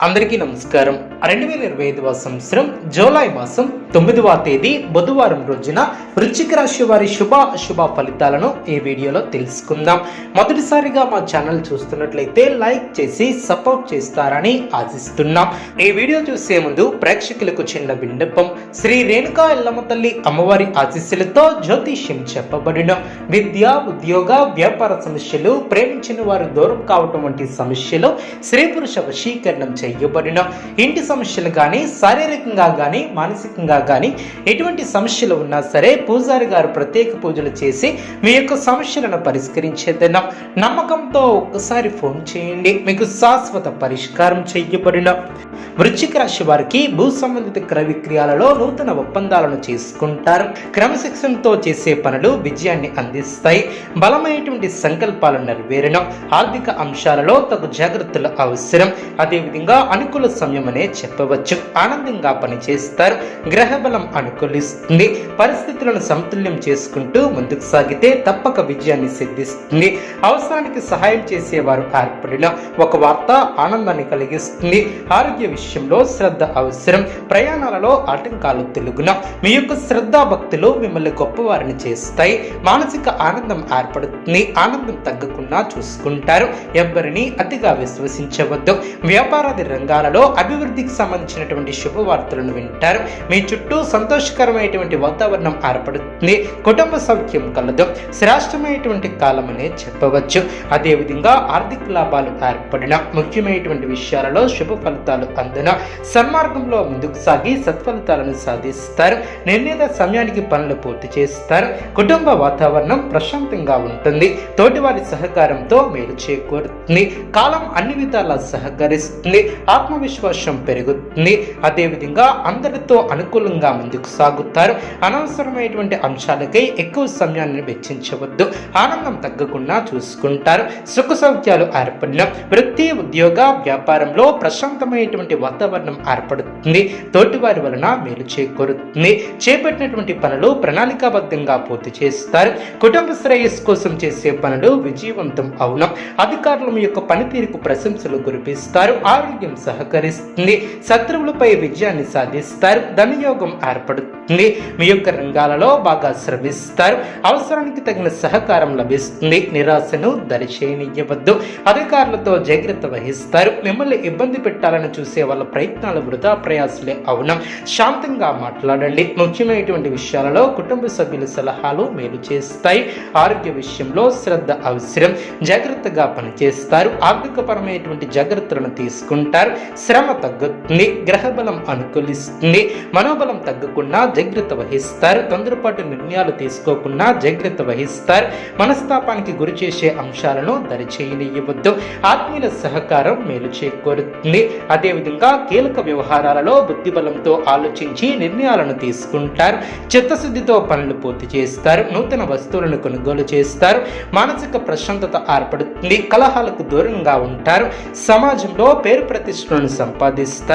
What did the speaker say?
అందరికీ నమస్కారం. 2025వ సంవత్సరం జూలై మాసం 9వ తేదీ బుధవారం రోజున వృశ్చిక రాశి వారి శుభ అశుభ ఫలితాలను ఈ వీడియోలో తెలుసుకుందాం. మొదటిసారిగా మా ఛానల్ చూస్తున్నట్లయితే లైక్ చేసి సపోర్ట్ చేస్తారని ఆశిస్తున్నాం. ఈ వీడియో చూసే ముందు ప్రేక్షకులకు చిన్న విన్నపం. శ్రీ రేణుకా ఎల్లమ్మ తల్లి అమ్మవారి ఆశీస్సులతో జ్యోతిష్యం చెప్పబడిన విద్య, ఉద్యోగ, వ్యాపార సమస్యలు, ప్రేమించిన వారు దూరం కావటం వంటి సమస్యలు, స్త్రీ పురుష వశీకరణం చేయబడిన ఇంటి సమస్యలు కానీ, శారీరకంగా కానీ, మానసికంగా కానీ ఎటువంటి సమస్యలు ఉన్నా సరే పూజారి గారు ప్రత్యేక పూజలు చేసి మీ యొక్క సమస్యలను పరిష్కరించేదన్నా. నమ్మకంతో ఒక్కసారి ఫోన్ చేయండి, మీకు శాశ్వత పరిష్కారం చేయబడిన. వృశ్చిక రాశి వారికి భూ సంబంధిత క్రయ విక్రయాలలో నూతన ఒప్పందాలను చేసుకుంటారు. క్రమశిక్షణతో చేసే పనులు విజయాన్ని అందిస్తాయి. బలమైనటువంటి సంకల్పాలు నెరవేరడం. ఆర్థిక అంశాలలో తగు జాగ్రత్తలు అవసరం. అదేవిధంగా అనుకూల సమయం అనే చెప్పవచ్చు. ఆనందంగా పనిచేస్తారు. గ్రహ బలం అనుకూలిస్తుంది. పరిస్థితులను సమతుల్యం చేసుకుంటూ ముందుకు సాగితే తప్పక విజయాన్ని సిద్ధిస్తుంది. అవసరానికి సహాయం చేసేవారు ఏర్పడిన ఒక వార్త ఆనందాన్ని కలిగిస్తుంది. ఆరోగ్య విషయంలో శ్రద్ధ అవసరం. ప్రయాణాలలో ఆటంకాలు తెలుగున. మీ యొక్క శ్రద్ధా భక్తులు మిమ్మల్ని గొప్పవారిని చేస్తాయి. మానసిక ఆనందం ఏర్పడుతుంది. ఆనందం తగ్గకుండా చూసుకుంటారు. ఎవ్వరిని అతిగా విశ్వసించవద్దు. వ్యాపారాది రంగాలలో అభివృద్ధికి సంబంధించినటువంటి శుభవార్తలను వింటారు. మీ చుట్టూ సంతోషకరమైనటువంటి వాతావరణం ఏర్పడుతుంది. కుటుంబ సౌఖ్యం కలదు. శ్రేష్టమైనటువంటి కాలం అనే చెప్పవచ్చు. అదేవిధంగా ఆర్థిక లాభాలు ఏర్పడిన ముఖ్యమైనటువంటి విషయాలలో శుభ ఫలితాలు అందున సన్మార్గంలో ముందుకు సాగి సత్ఫలితాలను సాధిస్తారు. నిర్ణీత సమయానికి పనులు పూర్తి చేస్తారు. కుటుంబ వాతావరణం ప్రశాంతంగా ఉంటుంది. తోటివారి సహకారంతో మేలు చేకూరుతుంది. కాలం అన్ని విధాలా సహకరిస్తుంది. ఆత్మవిశ్వాసం పెరుగుతుంది. అదేవిధంగా అందరితో అనుకూలంగా ముందుకు సాగుతారు. అనవసరమైనటువంటి అంశాలకై ఎక్కువ సమయాన్ని వెచ్చించవద్దు. ఆనందం తగ్గకుండా చూసుకుంటారు. సుఖ సౌఖ్యాలు ఏర్పడిన వృత్తి, ఉద్యోగ, వ్యాపారంలో ప్రశాంతమైనటువంటి వాతావరణం ఏర్పడుతుంది. తోటివారి వలన మేలు చేకూరుతుంది. చేపట్టినటువంటి పనులు ప్రణాళికాబద్ధంగా పూర్తి చేస్తారు. కుటుంబ శ్రేయస్సు కోసం చేసే పనులు విజయవంతం అవును. అధికారులు మీ యొక్క పనితీరుకు ప్రశంసలు కురిపిస్తారు. ఆరోగ్యం సహకరిస్తుంది. శత్రువులపై విజయాన్ని సాధిస్తారు. ధనయోగం ఏర్పడుతుంది. మీ యొక్క రంగాలలో బాగా శ్రమిస్తారు. అవసరానికి తగిన సహకారం లభిస్తుంది. నిరాశను దరిచేయనివ్వద్దు. అధికారులతో జాగ్రత్త వహిస్తారు. మిమ్మల్ని ఇబ్బంది పెట్టాలని చూసే వాళ్ళ ప్రయత్నాలు వృధా ప్రయాసలే అవును. శాంతంగా మాట్లాడండి. ముఖ్యమైనటువంటి విషయాలలో కుటుంబ సభ్యుల సలహాలు మేలు చేస్తాయి. ఆరోగ్య విషయంలో శ్రద్ధ అవసరం. జాగ్రత్తగా పనిచేస్తారు. ఆర్థికపరమైనటువంటి జాగ్రత్తలను తీసుకుంటారు. శ్రమ తగ్గుతుంది. గ్రహబలం అనుకూలిస్తుంది. మనోబలం తగ్గకుండా జాగ్రత్త వహిస్తారు. తొందరపాటు నిర్ణయాలు తీసుకోకుండా జాగ్రత్త వహిస్తారు. మనస్తాపానికి గురి చేసే అంశాలను దరిచేయనివ్వద్దు. ఆత్మీయుల సహకారం మేలు చేకూరుతుంది. అదేవిధంగా కీలక వ్యవహారాలలో బుద్ధిబలంతో ఆలోచించి నిర్ణయాలను తీసుకుంటారు. చిత్తశుద్ధితో పనులు పూర్తి చేస్తారు. నూతన వస్తువులను కొనుగోలు చేస్తారు. మానసిక ప్రశాంతత ఏర్పడుతుంది. కలహాలకు దూరంగా ఉంటారు. సమాజంలో పేరు ప్రతిష్టలను సంపాదిస్తారు.